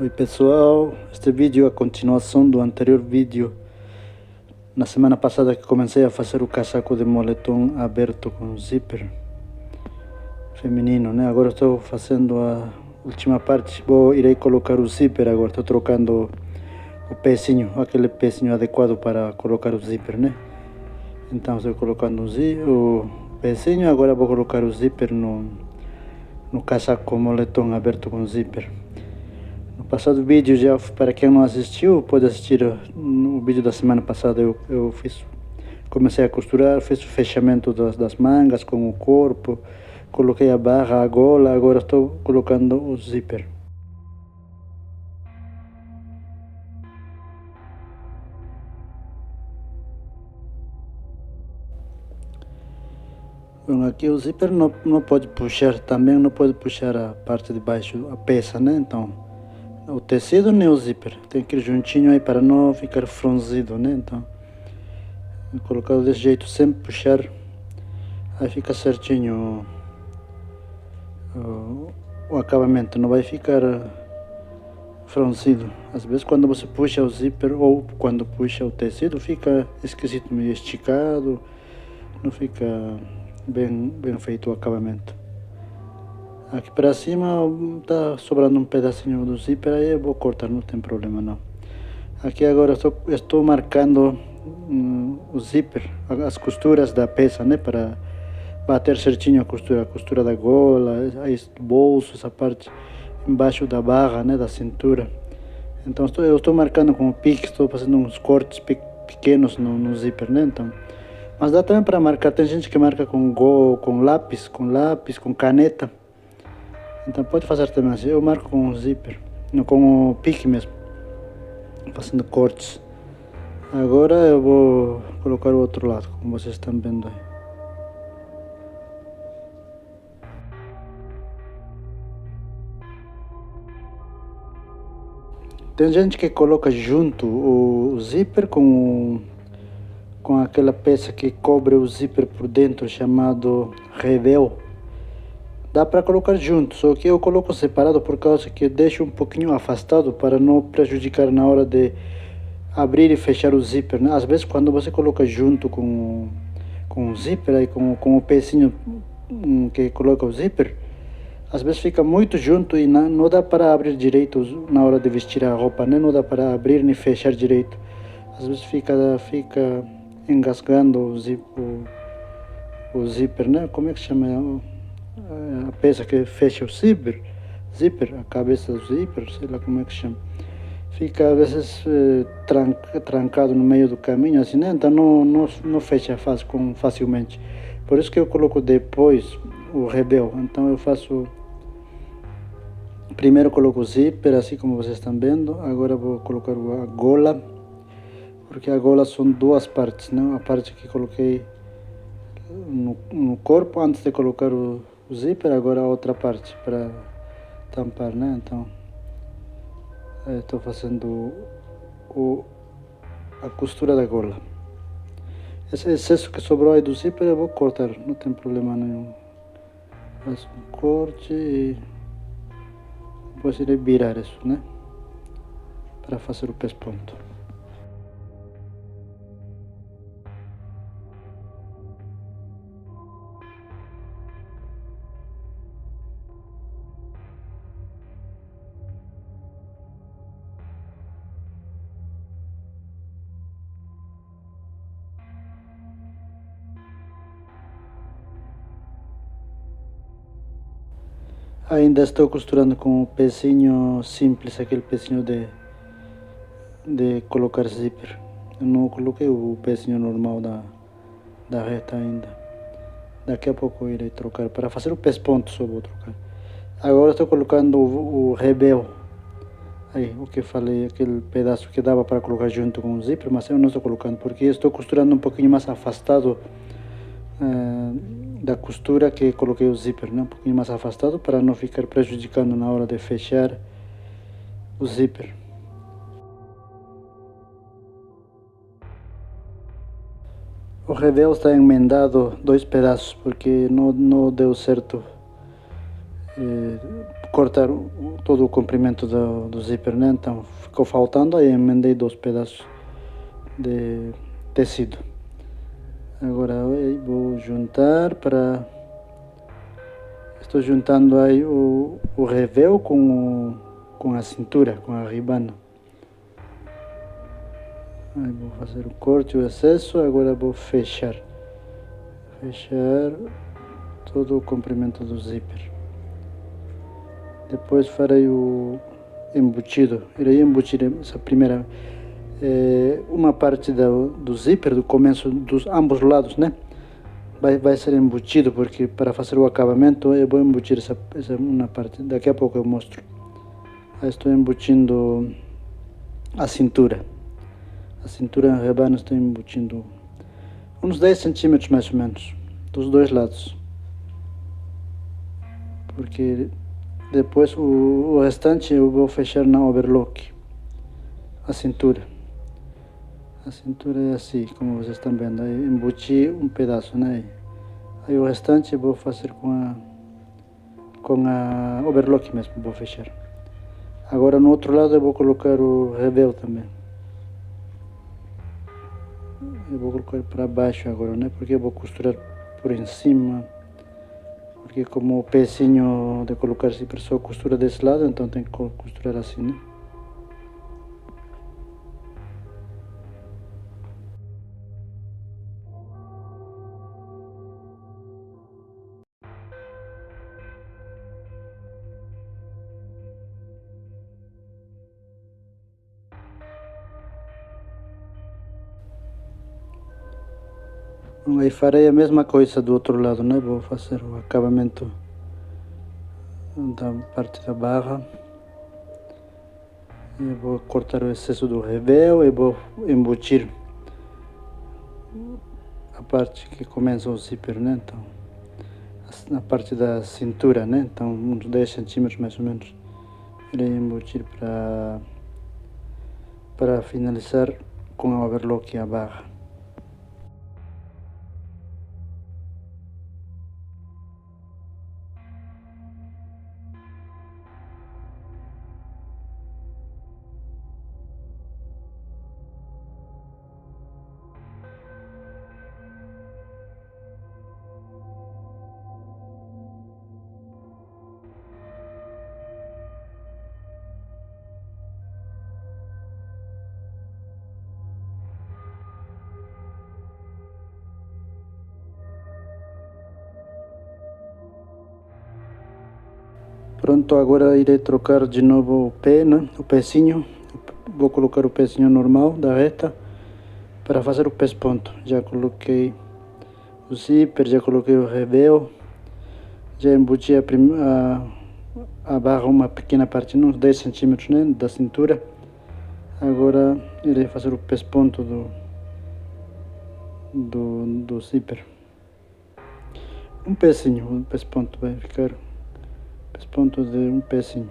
Oi pessoal, este vídeo é a continuação do anterior vídeo. Na semana passada que comecei a fazer o casaco de moletom aberto com zíper feminino, né? Agora estou fazendo a última parte, irei colocar o zíper agora, estou trocando o pezinho, aquele pezinho adequado para colocar o zíper, né? Então estou colocando o pezinho, agora vou colocar o zíper no casaco moletom aberto com zíper. No passado vídeo, já para quem não assistiu, pode assistir no vídeo da semana passada. Comecei a costurar, fiz o fechamento das mangas com o corpo, coloquei a barra, a gola, agora estou colocando o zíper. Bom, aqui o zíper não pode puxar, também não pode puxar a parte de baixo, a peça, né? Então, o tecido nem o zíper, tem que ir juntinho aí para não ficar franzido, né? Então, colocado desse jeito, sem puxar, aí fica certinho o acabamento, não vai ficar franzido. Às vezes quando você puxa o zíper ou quando puxa o tecido fica esquisito, meio esticado, não fica bem feito o acabamento. Aqui para cima tá sobrando um pedacinho do zíper, aí eu vou cortar, não tem problema não. Aqui agora estou marcando o zíper, as costuras da peça, né, para bater certinho a costura da gola, aí do bolso, essa parte embaixo da barra, né, da cintura. Então eu estou marcando com o pique, estou fazendo uns cortes pequenos no zíper, né, então. Mas dá também para marcar, tem gente que marca com lápis, com caneta. Então pode fazer também assim, eu marco com o zíper, não, com o pique mesmo, fazendo cortes. Agora eu vou colocar o outro lado, como vocês estão vendo aí. Tem gente que coloca junto o zíper com aquela peça que cobre o zíper por dentro, chamado revel. Dá para colocar junto, só que eu coloco separado por causa que deixo um pouquinho afastado para não prejudicar na hora de abrir e fechar o zíper, né? Às vezes quando você coloca junto com o zíper, aí com o pezinho que coloca o zíper, às vezes fica muito junto e não dá para abrir direito na hora de vestir a roupa, né? Não dá para abrir nem fechar direito. Às vezes fica engasgando o zíper, né? Como é que chama? A peça que fecha o zíper, a cabeça do zíper, sei lá como é que chama. Fica às vezes trancado no meio do caminho, assim, né? Então não fecha facilmente. Por isso que eu coloco depois o rebel. Então eu faço. Primeiro coloco o zíper, assim como vocês estão vendo. Agora vou colocar a gola, porque a gola são duas partes, né? A parte que coloquei no corpo antes de colocar o zíper, agora a outra parte para tampar, né? Então estou fazendo a costura da gola. Esse excesso que sobrou aí do zíper eu vou cortar, não tem problema nenhum. Faço um corte e depois irei virar isso, né? Para fazer o pesponto. Ainda estou costurando com o pezinho simples, aquele pezinho de colocar zíper. Eu não coloquei o pezinho normal da reta ainda. Daqui a pouco eu irei trocar. Para fazer o pesponto só vou trocar. Agora estou colocando o rebel. Aí, o que eu falei, aquele pedaço que dava para colocar junto com o zíper, mas eu não estou colocando, porque estou costurando um pouquinho mais afastado da costura que coloquei o zíper, né? Um pouquinho mais afastado para não ficar prejudicando na hora de fechar o zíper. O revel está emendado dois pedaços porque não deu certo cortar todo o comprimento do zíper, né? Então ficou faltando, aí emendei 2 pedaços de tecido. Agora vou juntar estou juntando aí o reveu com a cintura, com a ribana. Aí vou fazer o corte, o excesso, agora vou fechar todo o comprimento do zíper. Depois farei o embutido, irei embutir essa primeira, uma parte do zíper, do começo dos ambos lados, né? Vai ser embutido, porque para fazer o acabamento eu vou embutir essa uma parte, daqui a pouco eu mostro. Aí estou embutindo a cintura em rebano, estou embutindo uns 10 centímetros mais ou menos, dos dois lados, porque depois o restante eu vou fechar na overlock, a cintura. A cintura é assim, como vocês estão vendo, aí embuti um pedaço, né? Aí o restante eu vou fazer com a overlock mesmo, vou fechar. Agora no outro lado eu vou colocar o reveu também. Eu vou colocar para baixo agora, né? Porque eu vou costurar por em cima. Porque como o pezinho de colocar zíper só costura desse lado, então tem que costurar assim, né? Bom, aí farei a mesma coisa do outro lado, né? Vou fazer o acabamento da parte da barra. Eu vou cortar o excesso do reveu e vou embutir a parte que começa o zíper, né? Então, na parte da cintura, né? Então, uns 10 centímetros mais ou menos. Irei embutir para finalizar com a overlock e a barra. Pronto, agora irei trocar de novo o pé, né? O pezinho. Vou colocar o pezinho normal da reta para fazer o pesponto. Já coloquei o zíper, já coloquei o reveu, já embuti a barra uma pequena parte, uns 10 centímetros, né, da cintura. Agora irei fazer o pesponto do zíper. Um pezinho, um pesponto vai ficar, pesponto de um pezinho.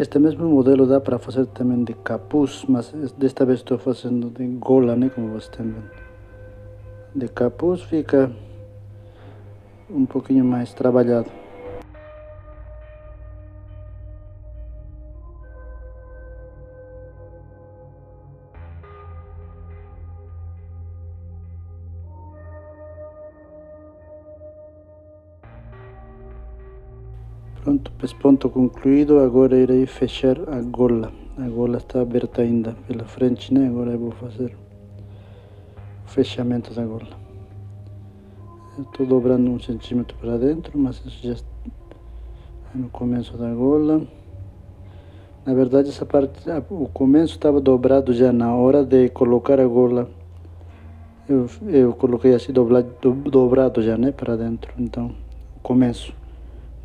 Este mesmo modelo dá para fazer também de capuz, mas desta vez estou fazendo de gola, né, como vocês estão vendo. De capuz fica um pouquinho mais trabalhado. Pronto, pesponto concluído, agora irei fechar a gola. A gola está aberta ainda pela frente, né? Agora eu vou fazer o fechamento da gola. Eu estou dobrando 1 centímetro para dentro, mas isso já está no começo da gola. Na verdade, essa parte, o começo estava dobrado já na hora de colocar a gola. Eu coloquei assim dobrado já, né, para dentro. Então, o começo,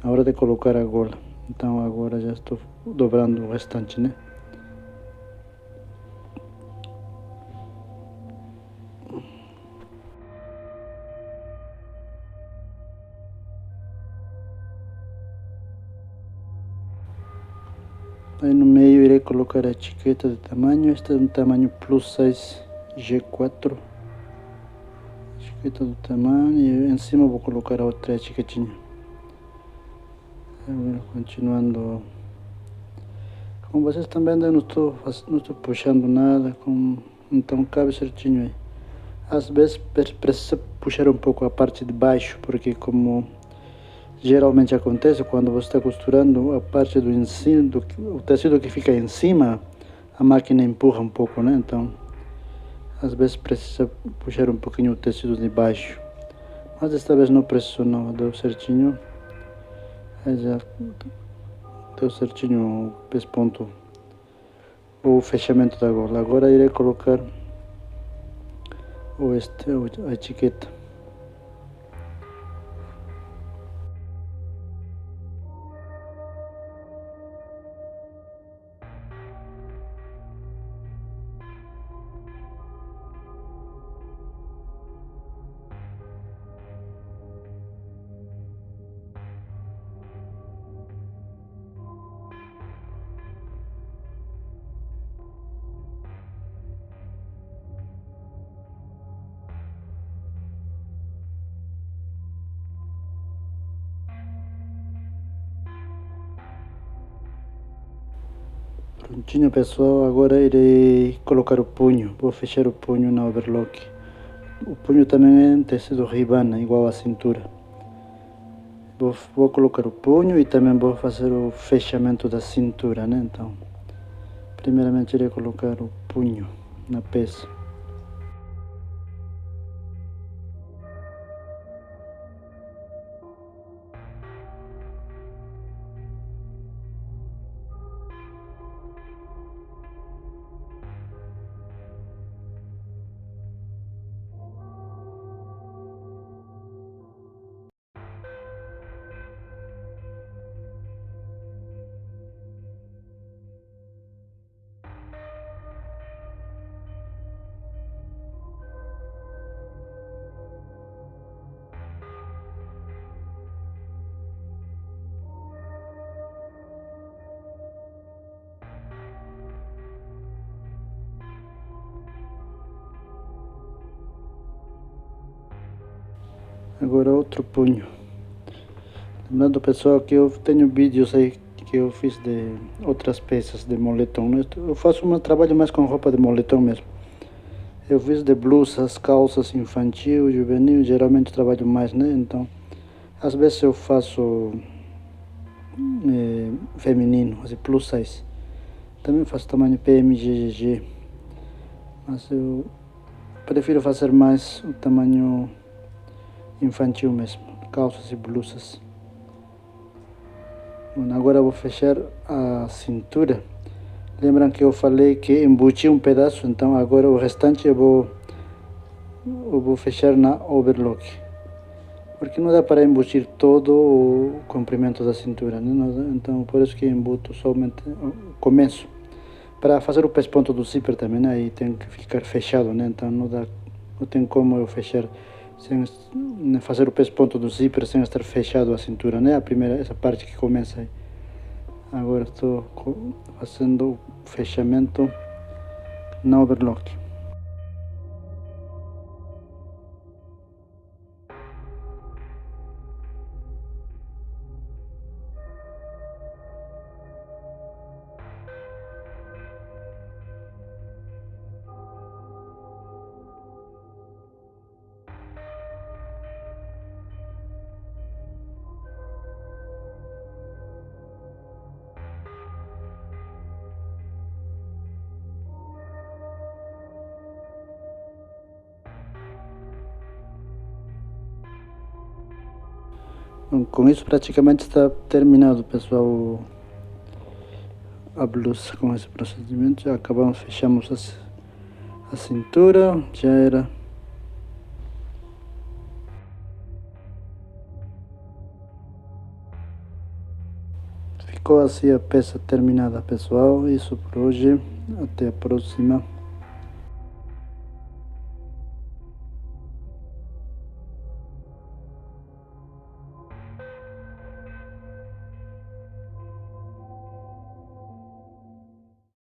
na hora de colocar a gola. Então agora já estou dobrando o restante, né? Aí no meio irei colocar a etiqueta de tamanho. Este é um tamanho plus size G4. Etiqueta do tamanho, e em cima vou colocar a outra etiquetinha. Agora continuando. Como vocês estão vendo, eu não estou puxando nada, então cabe certinho aí. Às vezes precisa puxar um pouco a parte de baixo, porque como geralmente acontece quando você está costurando a parte do ensino, o tecido que fica em cima, a máquina empurra um pouco, né? Então, às vezes precisa puxar um pouquinho o tecido de baixo. Mas desta vez não precisou, não, deu certinho. Aí já deu certinho o pesponto, o fechamento da gola. Agora irei colocar a etiqueta. Prontinho, pessoal, agora irei colocar o punho. Vou fechar o punho na overlock. O punho também é um tecido ribana, igual à cintura. Vou colocar o punho e também vou fazer o fechamento da cintura, né? Então, primeiramente irei colocar o punho na peça. Agora outro punho. Lembrando, pessoal, que eu tenho vídeos aí que eu fiz de outras peças de moletom, né? Eu faço um trabalho mais com roupa de moletom mesmo. Eu fiz de blusas, calças infantil, juvenil, geralmente trabalho mais, né? Então, às vezes eu faço feminino, assim, plus size. Também faço tamanho PM, GGG, mas eu prefiro fazer mais o tamanho infantil mesmo, calças e blusas. Bom, agora eu vou fechar a cintura. Lembram que eu falei que embuti um pedaço, então agora o restante eu vou fechar na overlock. Porque não dá para embutir todo o comprimento da cintura, né? Então por isso que embuto somente o começo. Para fazer o pesponto do zíper também, né? Aí tem que ficar fechado, né? Então não tem como eu fechar, fazer o pesponto do zíper sem estar fechado a cintura, né? Essa parte que começa aí. Agora estou fazendo o fechamento na overlock. Com isso praticamente está terminado, pessoal, a blusa. Com esse procedimento já acabamos, fechamos a cintura, já era. Ficou assim a peça terminada, pessoal. Isso por hoje, até a próxima.